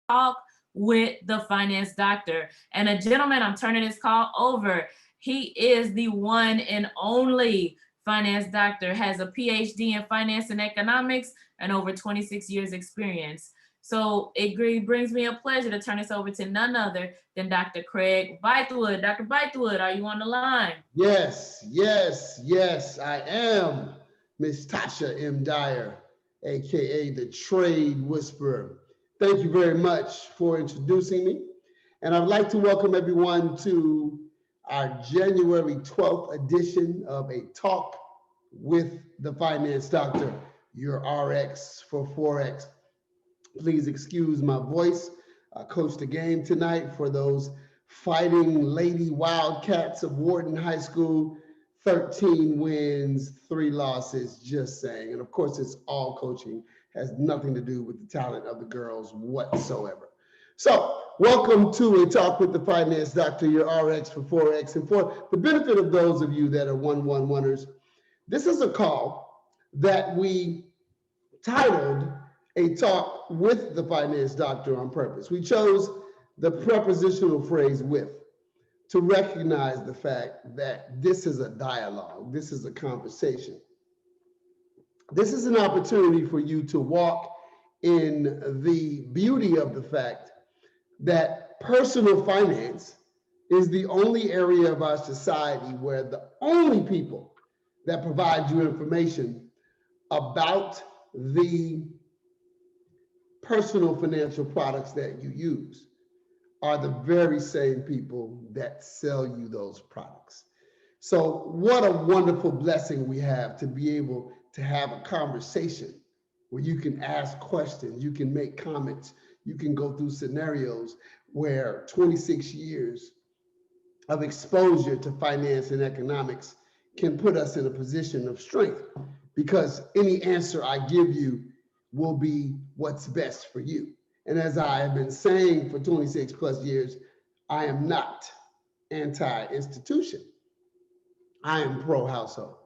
Talk with the Finance Doctor. And a gentleman, I'm turning this call over. He is the one and only Finance Doctor, has a PhD in Finance and Economics and over 26 years experience. So it brings me a pleasure to turn this over to none other than Dr. Craig Bythewood. Dr. Bythewood, are you on the line? Yes, yes, yes, I am Miss Tasha M. Dyer, aka the Trade Whisperer. Thank you very much for introducing me. And I'd like to welcome everyone to our January 12th edition of A Talk with the Finance Doctor, your RX for Forex. Please excuse my voice. I coached a game tonight for those Fighting Lady Wildcats of Wharton High School. 13 wins, 3 losses, just saying. And of course, it's all coaching, has nothing to do with the talent of the girls whatsoever. So welcome to A Talk with the Finance Doctor, your RX for Forex. And for the benefit of those of you that are 111ers, this is a call that we titled A Talk with the Finance Doctor on purpose. We chose the prepositional phrase with to recognize the fact that this is a dialogue, this is a conversation. This is an opportunity for you to walk in the beauty of the fact that personal finance is the only area of our society where the only people that provide you information about the personal financial products that you use are the very same people that sell you those products. So what a wonderful blessing we have to be able to have a conversation where you can ask questions, you can make comments, you can go through scenarios where 26 years of exposure to finance and economics can put us in a position of strength, because any answer I give you will be what's best for you. And as I have been saying for 26 plus years, I am not anti-institution. I am pro-household.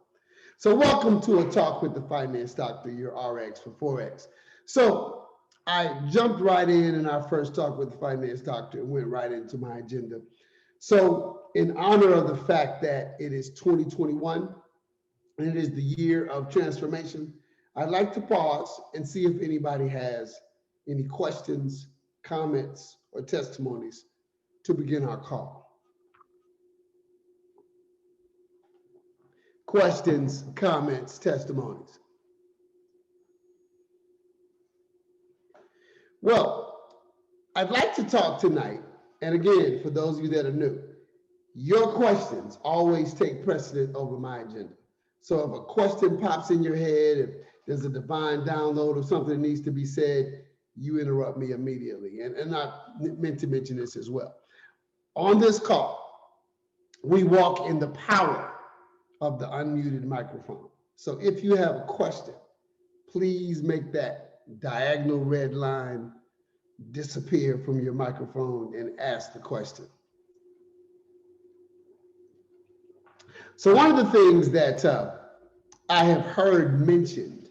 So welcome to A Talk with the Finance Doctor, your RX for Forex. So I jumped right in our first Talk with the Finance Doctor and went right into my agenda. So in honor of the fact that it is 2021 and it is the year of transformation, I'd like to pause and see if anybody has any questions, comments, or testimonies to begin our call. Questions, comments, testimonies. Well, I'd like to talk tonight, and again, for those of you that are new, your questions always take precedent over my agenda. So if a question pops in your head, if there's a divine download of something that needs to be said, you interrupt me immediately. And I meant to mention this as well. On this call, we walk in the power of the unmuted microphone. So if you have a question, please make that diagonal red line disappear from your microphone and ask the question. So one of the things that I have heard mentioned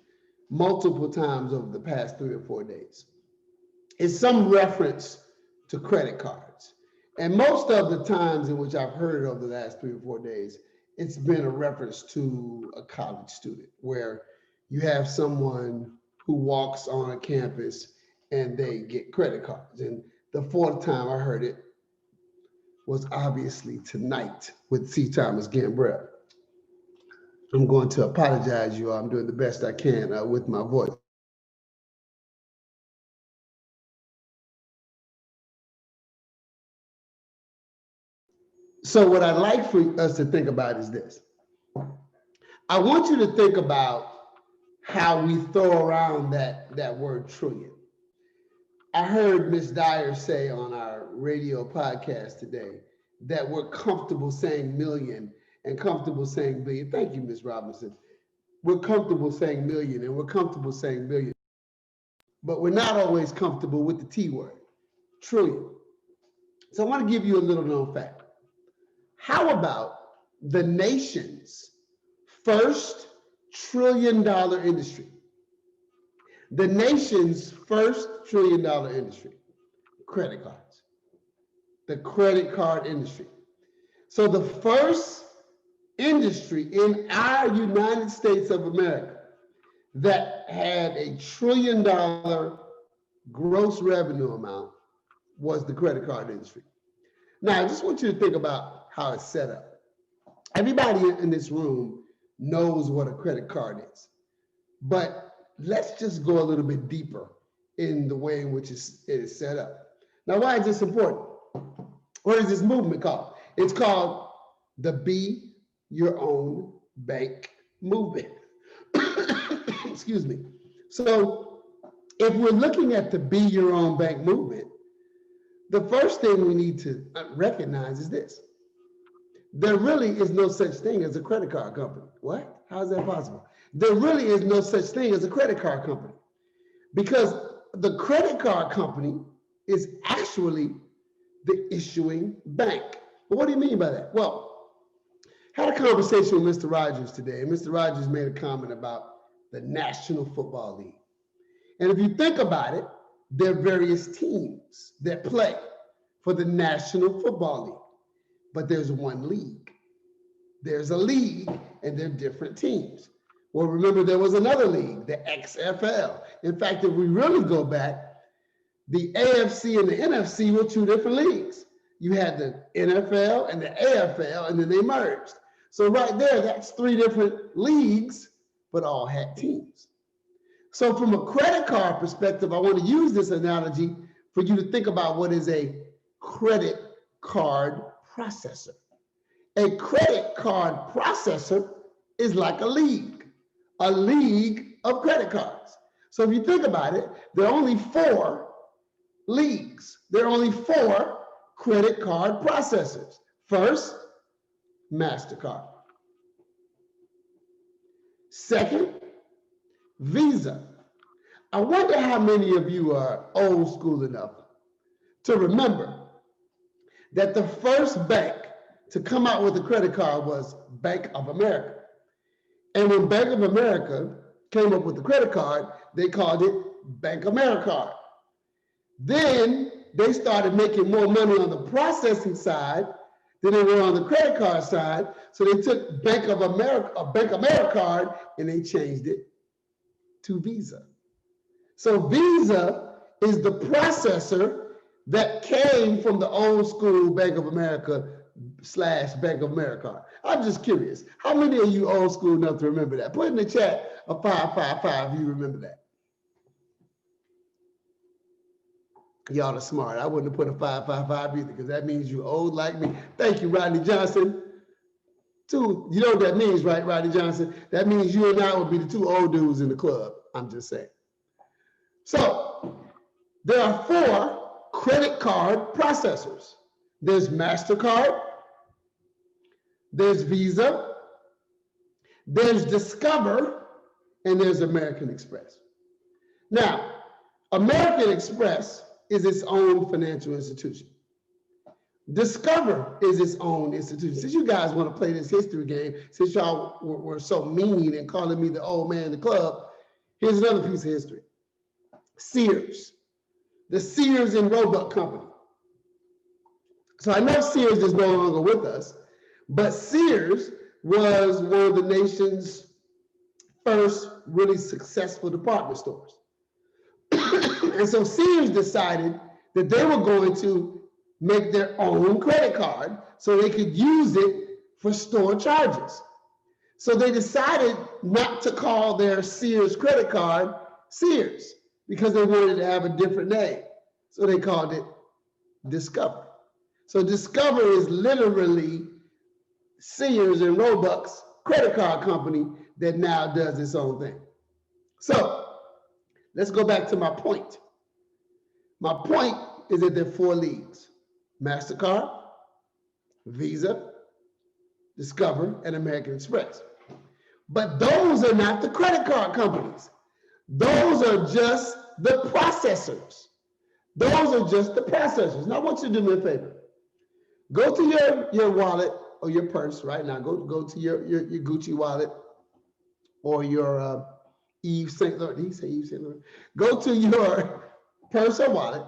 multiple times over the past 3 or 4 days is some reference to credit cards. And most of the times in which I've heard it over the last 3 or 4 days, it's been a reference to a college student where you have someone who walks on a campus and they get credit cards. And the 4th time I heard it was obviously tonight with C. Thomas Gambrell. I'm going to apologize, you all. I'm doing the best I can with my voice. So what I'd like for us to think about is this. I want you to think about how we throw around that word trillion. I heard Ms. Dyer say on our radio podcast today that we're comfortable saying million and comfortable saying billion. Thank you, Ms. Robinson. We're comfortable saying million and we're comfortable saying billion, but we're not always comfortable with the T word, trillion. So I want to give you a little known fact. How about the nation's first $1 trillion industry? The nation's first $1 trillion industry credit cards, the credit card industry. So the first industry in our United States of America that had a $1 trillion gross revenue amount was the credit card industry. Now, I just want you to think about how it's set up. Everybody in this room knows what a credit card is, but let's just go a little bit deeper in the way in which it is set up. Now, why is this important? What is this movement called? It's called the Be Your Own Bank movement. Excuse me. So if we're looking at the Be Your Own Bank movement, the first thing we need to recognize is this. There really is no such thing as a credit card company. What? How is that possible? There really is no such thing as a credit card company, because the credit card company is actually the issuing bank. But what do you mean by that? Well, I had a conversation with Mr. Rogers today, and Mr. Rogers made a comment about the National Football League. And if you think about it, there are various teams that play for the National Football League, but there's one league. There's a league, and there are different teams. Well, remember, there was another league, the XFL. In fact, if we really go back, the AFC and the NFC were two different leagues. You had the NFL and the AFL, and then they merged. So right there, that's three different leagues, but all had teams. So from a credit card perspective, I want to use this analogy for you to think about what is a credit card processor. A credit card processor is like a league of credit cards. So if you think about it, there are only 4 leagues. There are only 4 credit card processors. First, MasterCard. Second, Visa. I wonder how many of you are old school enough to remember that the first bank to come out with a credit card was Bank of America. And when Bank of America came up with the credit card, they called it Bank Americard. Then they started making more money on the processing side than they were on the credit card side. So they took Bank of America, or Bank Americard, and they changed it to Visa. So Visa is the processor that came from the old school Bank of America / Bank of America. I'm just curious, how many of you old school enough to remember that? Put in the chat a 555 if you remember that. Y'all are smart. I wouldn't have put a 555 either, because that means you're old like me. Thank you, Rodney Johnson. You know what that means, right, Rodney Johnson? That means you and I would be the 2 old dudes in the club. I'm just saying. So there are 4 credit card processors. There's MasterCard, there's Visa, there's Discover, and there's American Express. Now, American Express is its own financial institution. Discover is its own institution. Since you guys want to play this history game, since y'all were so mean and calling me the old man in the club, here's another piece of history. Sears, the Sears and Roebuck Company. So I know Sears is no longer with us, but Sears was one of the nation's first really successful department stores. And so Sears decided that they were going to make their own credit card so they could use it for store charges. So they decided not to call their Sears credit card Sears, because they wanted to have a different name. So they called it Discover. So Discover is literally Sears and Roebuck's credit card company that now does its own thing. So let's go back to my point. My point is that there are 4 leagues: MasterCard, Visa, Discover, and American Express. But those are not the credit card companies. Those are just the processors. Those are just the processors. Now I want you to do me a favor. Go to your wallet or your purse right now. Go to your Gucci wallet or your Yves Saint Laurent. Did he say Yves Saint Laurent? Go to your purse or wallet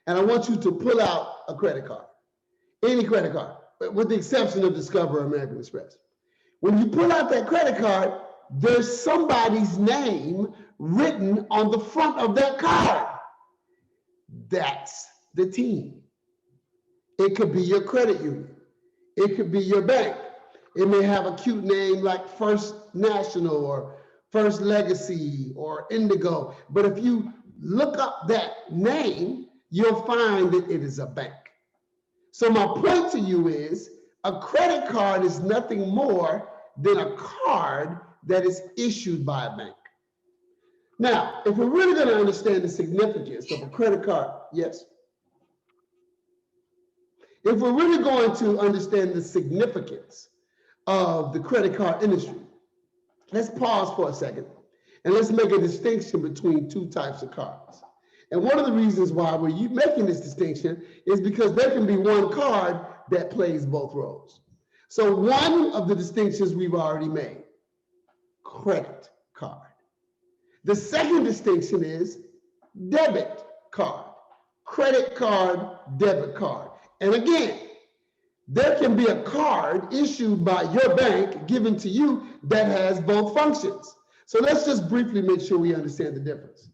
and I want you to pull out a credit card, any credit card, with the exception of Discover or American Express. When you pull out that credit card, there's somebody's name written on the front of that card. That's the team. It could be your credit union. It could be your bank. It may have a cute name like First National or First Legacy or Indigo. But if you look up that name, you'll find that it is a bank. So my point to you is a credit card is nothing more than a card that is issued by a bank. Now, if we're really going to understand the significance of a credit card, yes? If we're really going to understand the significance of the credit card industry, let's pause for a second and let's make a distinction between two types of cards. And one of the reasons why we're making this distinction is because there can be one card that plays both roles. So one of the distinctions we've already made, credit card. The second distinction is debit card, credit card, debit card. And again, there can be a card issued by your bank given to you that has both functions. So let's just briefly make sure we understand the difference.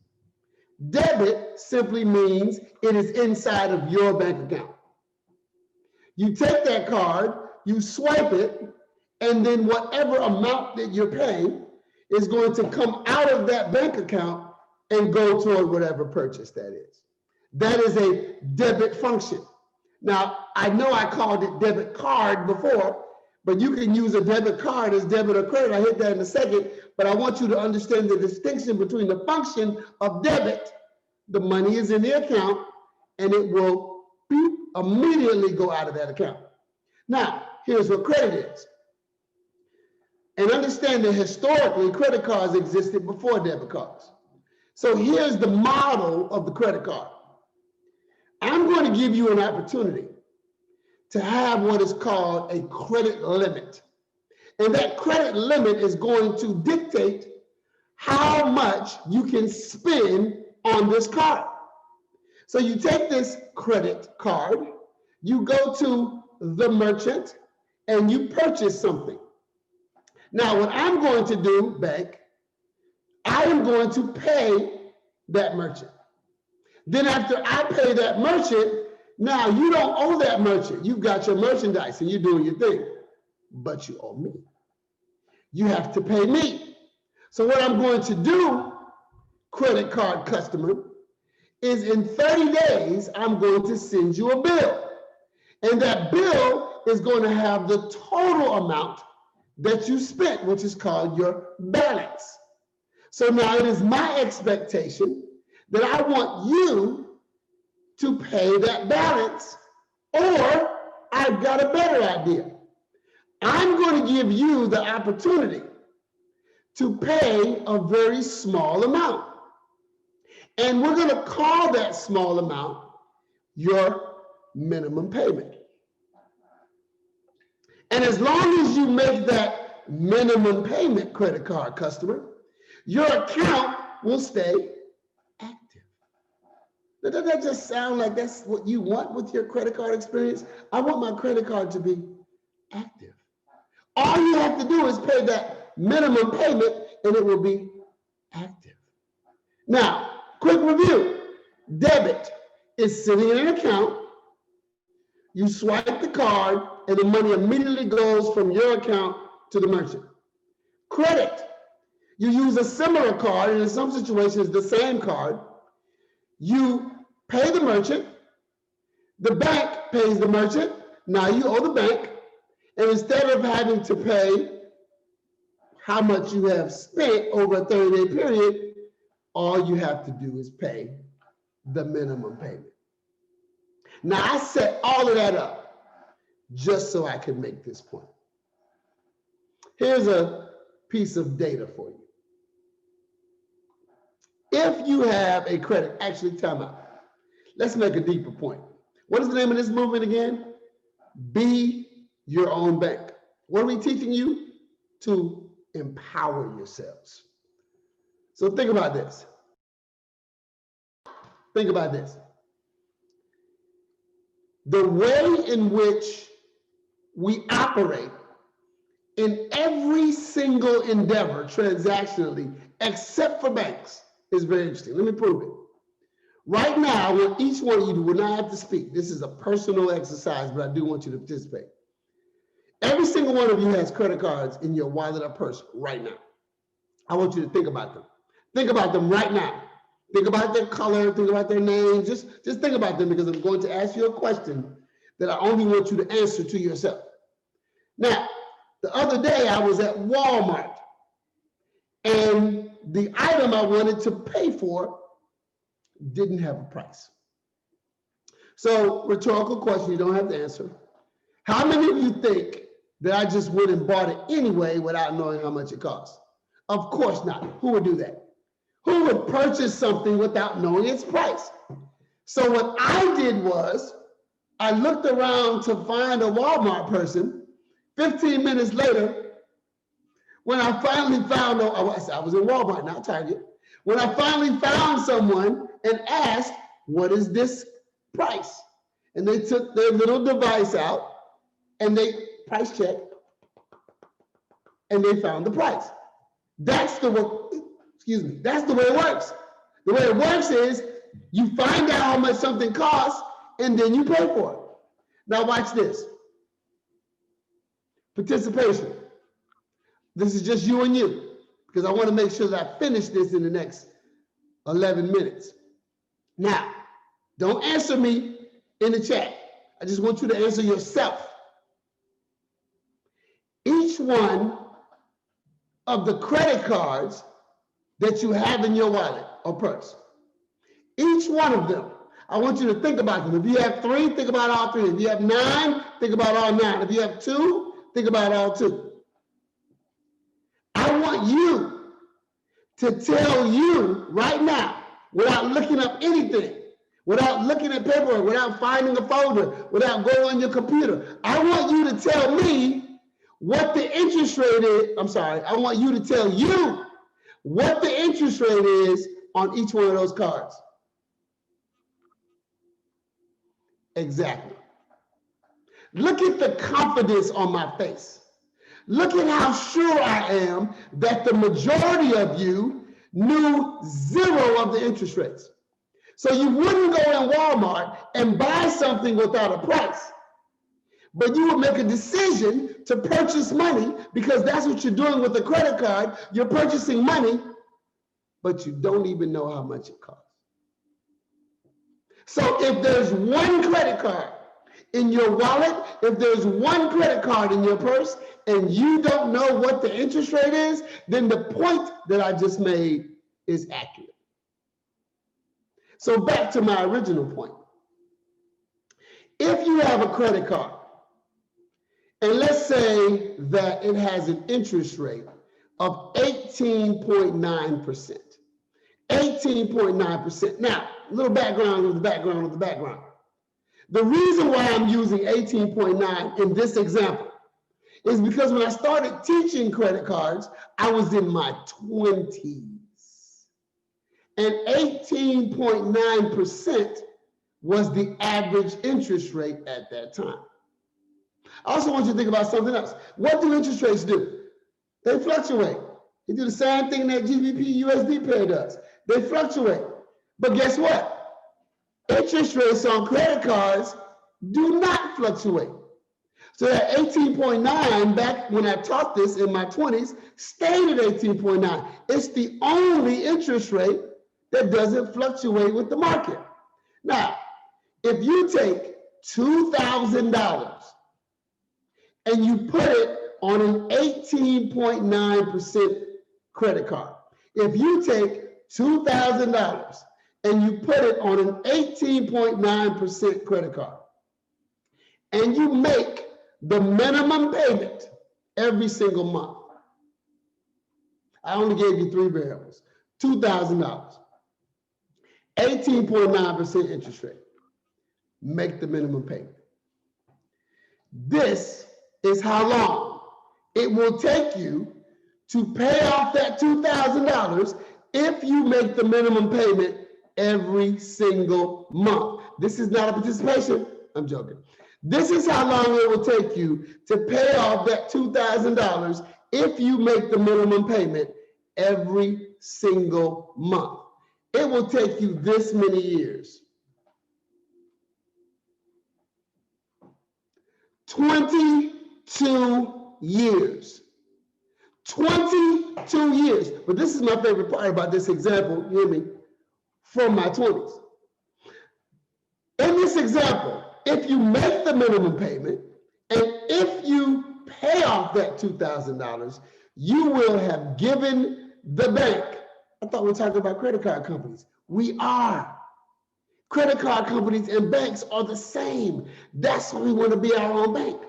Debit simply means it is inside of your bank account. You take that card, you swipe it, and then whatever amount that you're paying is going to come out of that bank account and go toward whatever purchase that is. That is a debit function. Now, I know I called it debit card before, but you can use a debit card as debit or credit. I hit that in a second, but I want you to understand the distinction between the function of debit. The money is in the account and it will immediately go out of that account. Now, here's what credit is. And understand that historically, credit cards existed before debit cards. So here's the model of the credit card. I'm going to give you an opportunity to have what is called a credit limit. And that credit limit is going to dictate how much you can spend on this card. So you take this credit card, you go to the merchant, and you purchase something. Now, what I'm going to do, bank, I am going to pay that merchant. Then after I pay that merchant, now you don't owe that merchant. You've got your merchandise and you're doing your thing, but you owe me. You have to pay me. So what I'm going to do, credit card customer, is in 30 days, I'm going to send you a bill. And that bill is going to have the total amount that you spent, which is called your balance. So now it is my expectation that I want you to pay that balance, or I've got a better idea. I'm going to give you the opportunity to pay a very small amount. And we're going to call that small amount your minimum payment. And as long as you make that minimum payment, credit card customer, your account will stay active. Now, doesn't that just sound like that's what you want with your credit card experience? I want my credit card to be active. All you have to do is pay that minimum payment and it will be active. Now, quick review. Debit is sitting in an account. You swipe the card and the money immediately goes from your account to the merchant. Credit, you use a similar card, and in some situations the same card. You pay the merchant, the bank pays the merchant, now you owe the bank, and instead of having to pay how much you have spent over a 30-day period, all you have to do is pay the minimum payment. Now, I set all of that up just so I could make this point. Here's a piece of data for you. If you have a credit, actually, time out. Let's make a deeper point. What is the name of this movement again? Be your own bank. What are we teaching you? To empower yourselves. So think about this. Think about this. the way in which we operate in every single endeavor transactionally, except for banks, is very interesting. Let me prove it. Right now, I want each one of you will not have to speak. This is a personal exercise, but I do want you to participate. Every single one of you has credit cards in your wallet or purse right now. I want you to think about them. Think about them right now. Think about their color, think about their name. Just think about them, because I'm going to ask you a question that I only want you to answer to yourself. Now, the other day I was at Walmart, and the item I wanted to pay for didn't have a price. So, rhetorical question, you don't have to answer. How many of you think that I just went and bought it anyway without knowing how much it costs? Of course not. Who would do that? Who would purchase something without knowing its price? So what I did was, I looked around to find a Walmart person. 15 minutes later, when I finally found, I was in Walmart, not Target. When I finally found someone and asked, what is this price? And they took their little device out and they price checked and they found the price. That's the way it works. The way it works is you find out how much something costs and then you pay for it. Now watch this. Participation. This is just you and you, because I want to make sure that I finish this in the next 11 minutes. Now, don't answer me in the chat. I just want you to answer yourself. Each one of the credit cards that you have in your wallet or purse, each one of them, I want you to think about them. If you have 3, think about all 3. If you have 9, think about all 9. If you have 2, think about all 2. I want you to tell you right now, without looking up anything, without looking at paperwork, without finding a folder, without going on your computer, I want you to tell me what the interest rate is. I want you to tell you what the interest rate is on each one of those cards. Exactly. Look at the confidence on my face. Look at how sure I am that the majority of you knew 0 of the interest rates. So you wouldn't go in Walmart and buy something without a price, but you would make a decision to purchase money, because that's what you're doing with a credit card. You're purchasing money, but you don't even know how much it costs. So if there's one credit card in your wallet, if there's one credit card in your purse, and you don't know what the interest rate is, then the point that I just made is accurate. So back to my original point. If you have a credit card, and let's say that it has an interest rate of 18.9%. 18.9%. Now, a little background of the background of the background. The reason why I'm using 18.9 in this example is because when I started teaching credit cards, I was in my 20s. And 18.9% was the average interest rate at that time. I also want you to think about something else. What do interest rates do? They fluctuate. They do the same thing that GBP USD pair does. They fluctuate. But guess what? Interest rates on credit cards do not fluctuate. So that 18.9, back when I taught this in my 20s, stayed at 18.9. It's the only interest rate that doesn't fluctuate with the market. Now, if you take $2,000 and you put it on an 18.9% credit card, if you take $2,000 and you put it on an 18.9% credit card, and you make the minimum payment every single month. I only gave you 3 variables. $2,000, 18.9% interest rate. Make the minimum payment. This is how long it will take you to pay off that $2,000 if you make the minimum payment every single month. This is not a participation. I'm joking. This is how long it will take you to pay off that $2,000 if you make the minimum payment every single month. It will take you this many years. 22 years. 22 years. But this is my favorite part about this example, hear me, from my 20s. In this example, if you make the minimum payment and if you pay off that $2,000, you will have given the bank. I thought we were talking about credit card companies. We are. Credit card companies and banks are the same. That's why we want to be our own bank.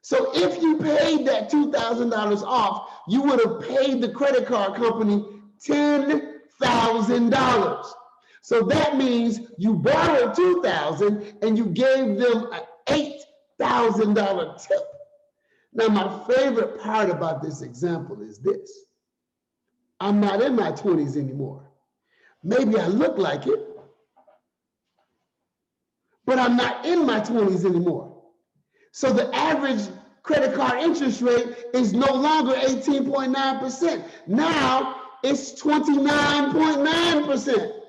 So if you paid that $2,000 off, you would have paid the credit card company $10,000. So that means you borrowed $2,000 and you gave them an $8,000 tip. Now, my favorite part about this example is this. I'm not in my 20s anymore. Maybe I look like it, but I'm not in my 20s anymore. So the average credit card interest rate is no longer 18.9%. Now it's 29.9%.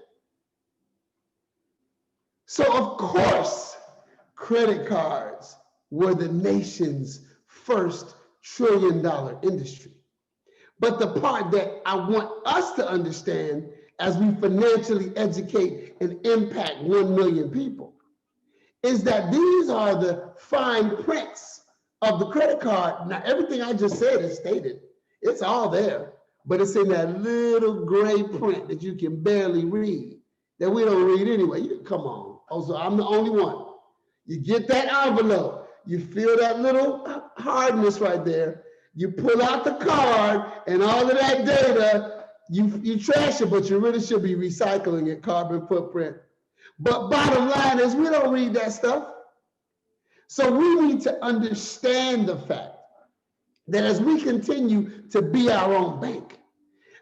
So of course, credit cards were the nation's first trillion-dollar industry. But the part that I want us to understand as we financially educate and impact 1 million people is that these are the fine prints of the credit card. Now, everything I just said is stated. It's all there, but it's in that little gray print that you can barely read, that we don't read anyway. You come on. Also, I'm the only one. You get that envelope, you feel that little hardness right there, you pull out the card, and all of that data, you trash it, but you really should be recycling it, carbon footprint. But bottom line is we don't read that stuff. So we need to understand the fact that as we continue to be our own bank,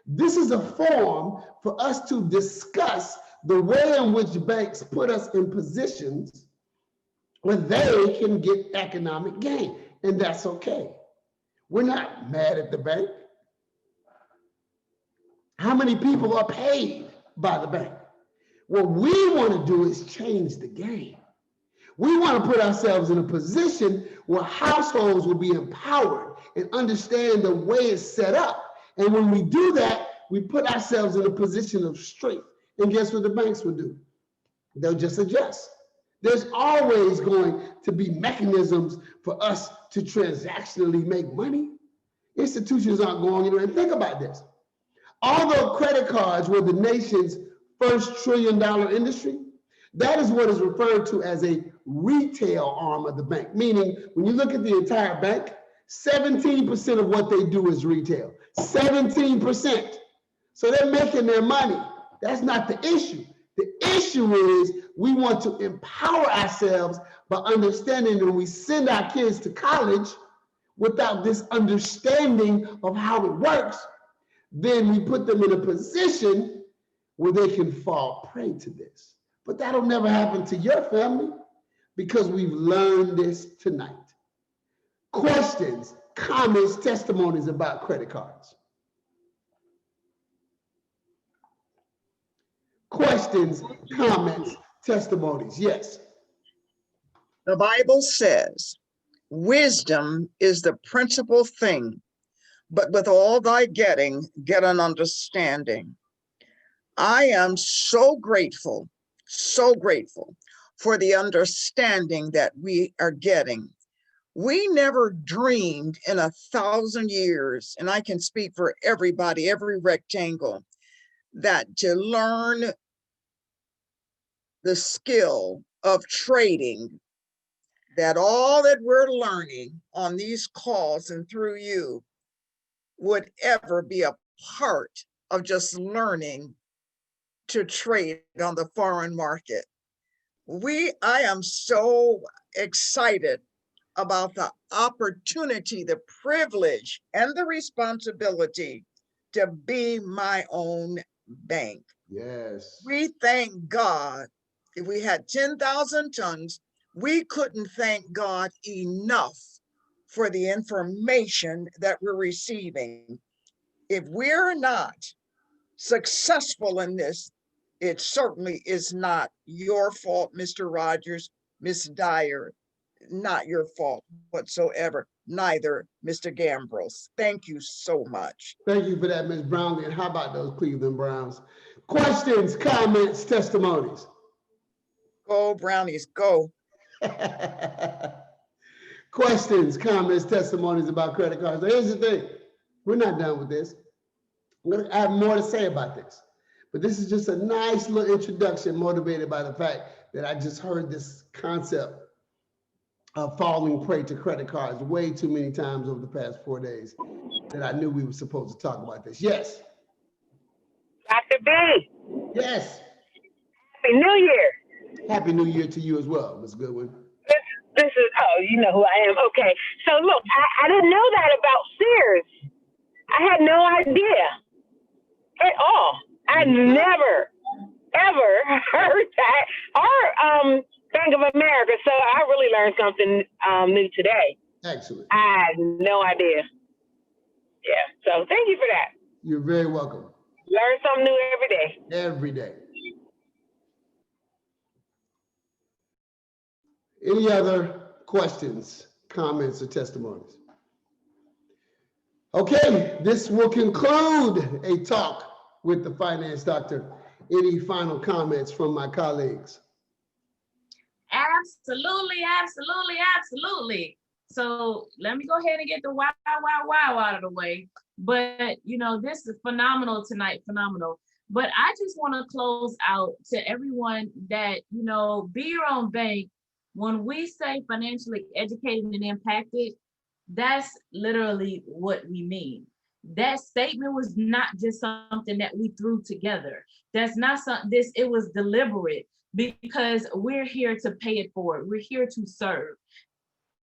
this is a forum for us to discuss the way in which banks put us in positions where they can get economic gain, and that's okay. We're not mad at the bank. How many people are paid by the bank? What we want to do is change the game. We want to put ourselves in a position where households will be empowered and understand the way it's set up. And when we do that, we put ourselves in a position of strength. And guess what the banks will do? They'll just adjust. There's always going to be mechanisms for us to transactionally make money. Institutions aren't going anywhere. And think about this. Although credit cards were the nation's first trillion-dollar industry, that is what is referred to as a retail arm of the bank, meaning when you look at the entire bank, 17% of what they do is retail, 17%. So they're making their money. That's not the issue. The issue is we want to empower ourselves by understanding that when we send our kids to college without this understanding of how it works, then we put them in a position where they can fall prey to this. But that'll never happen to your family because we've learned this tonight. Questions, comments, testimonies about credit cards. Questions, comments, testimonies. Yes. The Bible says, wisdom is the principal thing, but with all thy getting, get an understanding. I am so grateful for the understanding that we are getting. We never dreamed in 1,000 years, and I can speak for everybody, every rectangle, that to learn the skill of trading, that all that we're learning on these calls and through you would ever be a part of just learning to trade on the foreign market. I am so excited about the opportunity, the privilege, and the responsibility to be my own bank. Yes. We thank God. If we had 10,000 tongues, We couldn't thank God enough for the information that we're receiving. If we're not successful in this, it certainly is not your fault, Mr. Rogers, Miss Dyer, not your fault whatsoever, neither Mr. Gambros. Thank you so much. Thank you for that, Ms. Brownlee. And how about those Cleveland Browns? Questions, comments, testimonies? Go, Brownies, go. Questions, comments, testimonies about credit cards. Now, here's the thing. We're not done with this. I have more to say about this. But this is just a nice little introduction motivated by the fact that I just heard this concept of falling prey to credit cards way too many times over the past 4 days that I knew we were supposed to talk about this. Yes. Dr. B, Yes. Happy New Year. Happy New Year to you as well, Ms. Goodwin. This is, oh, you know who I am. Okay. So look, I didn't know that about Sears. I had no idea at all. I never, ever heard that. Or Bank of America. So I really learned something new today. Excellent. I had no idea. Yeah. So thank you for that. You're very welcome. Learn something new every day. Every day. Any other questions, comments, or testimonies? Okay, this will conclude a talk with the finance doctor. Any final comments from my colleagues? Absolutely, absolutely, absolutely. So let me go ahead and get the wow out of the way. But you know, this is phenomenal tonight, phenomenal. But I just want to close out to everyone that, you know, be your own bank. When we say financially educated and impacted, that's literally what we mean. That statement was not just something that we threw together. That's not something, it was deliberate because we're here to pay it forward. We're here to serve.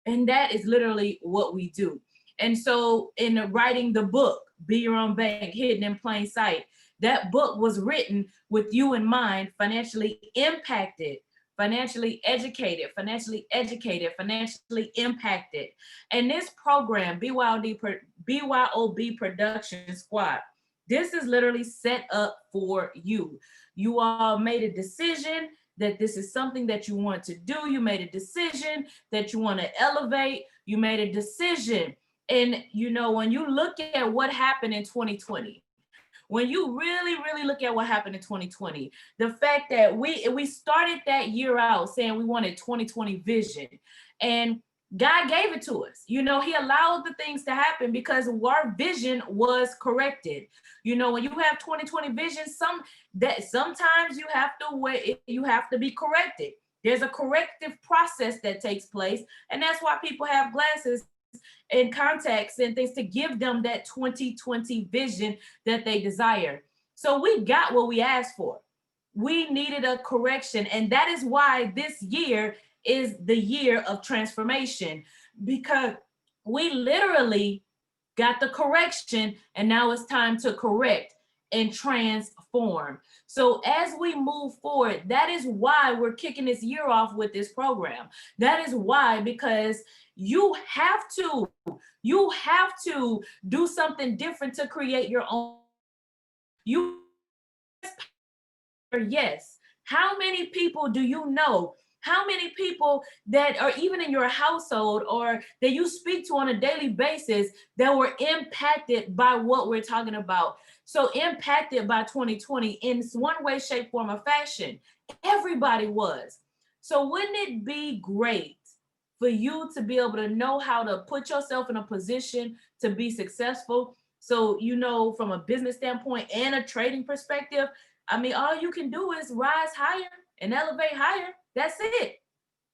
And that is literally what we do. And so in writing the book, Be Your Own Bank, Hidden in Plain Sight, that book was written with you in mind, financially impacted, financially educated, financially impacted. And this program, BYOB Production Squad, this is literally set up for you. You all made a decision that this is something that you want to do. You made a decision that you want to elevate. You made a decision. And you know, when you look at what happened in 2020, when you really look at what happened in 2020, the fact that we started that year out saying we wanted 2020 vision, and God gave it to us. You know, he allowed the things to happen because our vision was corrected. You know, when you have 2020 vision, sometimes you have to wait, you have to be corrected. There's a corrective process that takes place, and that's why people have glasses and contacts and things to give them that 2020 vision that they desire. So we got what we asked for. We needed a correction, and that is why this year is the year of transformation, because we literally got the correction, and now it's time to correct and transform. So as we move forward, that is why we're kicking this year off with this program. That is why, because you have to do something different to create your own. Yes. How many people do you know? How many people that are even in your household or that you speak to on a daily basis that were impacted by what we're talking about? So impacted by 2020 in one way, shape, form, or fashion. Everybody was. So wouldn't it be great for you to be able to know how to put yourself in a position to be successful? So, you know, from a business standpoint and a trading perspective, I mean, all you can do is rise higher and elevate higher. That's it.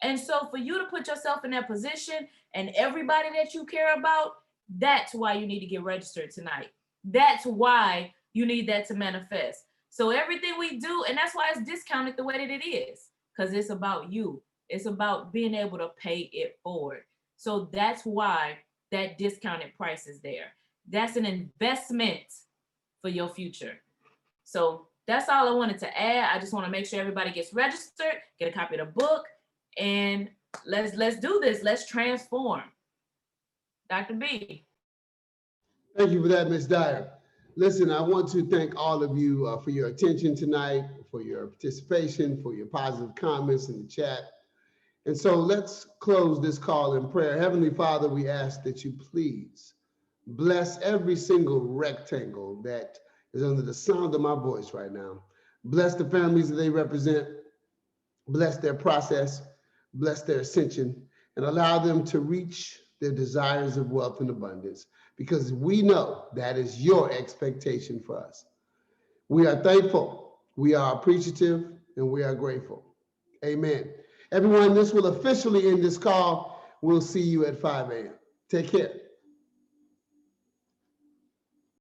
And so for you to put yourself in that position and everybody that you care about, that's why you need to get registered tonight. That's why you need that to manifest. So everything we do, and that's why it's discounted the way that it is, because it's about you. It's about being able to pay it forward. So that's why that discounted price is there. That's an investment for your future. So that's all I wanted to add. I just want to make sure everybody gets registered, get a copy of the book, and let's do this. Let's transform. Dr. B. Thank you for that, Ms. Dyer. Listen, I want to thank all of you for your attention tonight, for your participation, for your positive comments in the chat. And so let's close this call in prayer. Heavenly Father, we ask that you please bless every single rectangle that is under the sound of my voice right now. Bless the families that they represent. Bless their process. Bless their ascension, and allow them to reach their desires of wealth and abundance, because we know that is your expectation for us. We are thankful, we are appreciative, and we are grateful. Amen. Everyone, this will officially end this call. We'll see you at 5 a.m. Take care.